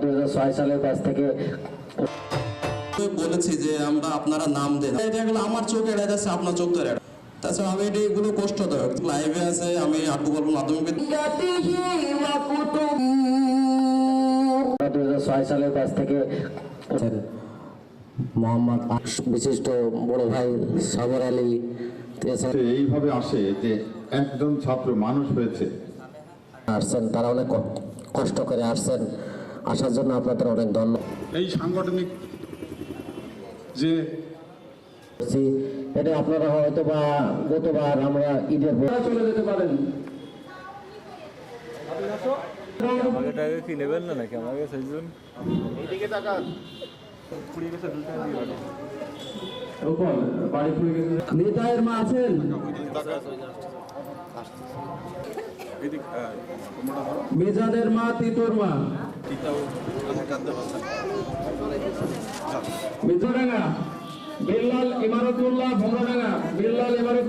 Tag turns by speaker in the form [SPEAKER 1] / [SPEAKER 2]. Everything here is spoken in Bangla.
[SPEAKER 1] 2006 সালের কাছ থেকে
[SPEAKER 2] বলেছি যে আমরা আপনারা নাম দেন, এটা গেলে আমার চোখ এড়ে যাচ্ছে, আপনার চোখ তো এড়ে। তাছাড়া আমি এগুলো কষ্টদায়ক। লাইভে আছে, আমি আটকু বলবো মাধ্যমিক
[SPEAKER 1] 2006 সালের কাছ থেকে মোহাম্মদ বিশিষ্ট বড় ভাই সাবর আলী
[SPEAKER 3] এইভাবে আসে যে একজন ছাত্র মানুষ হয়েছে,
[SPEAKER 1] আসছেন, তারা অনেক কষ্ট করে আসছেন। আসার জন্য আপনাদের অনেক ধন্যবাদ।
[SPEAKER 3] এই সাংগঠনিক যে
[SPEAKER 1] এটা আপনারা হয়তো বা গতবার আমরা ঈদের পর
[SPEAKER 4] চলে যেতে পারেন।
[SPEAKER 5] আমাকে টাকা কি নেবেন না নাকি? আমাকে সেইজন
[SPEAKER 3] এইদিকে তাকান।
[SPEAKER 4] বাড়ি পুড়ে গেছে। নেতায়ের মা আছেন? মেজানের মা, তিতোর মা, মিত্রডাঙ্গা, বিল্লাল ইমারতুল্লাহ, ভোমরাডাঙ্গা, বিল্লাল ইমারত।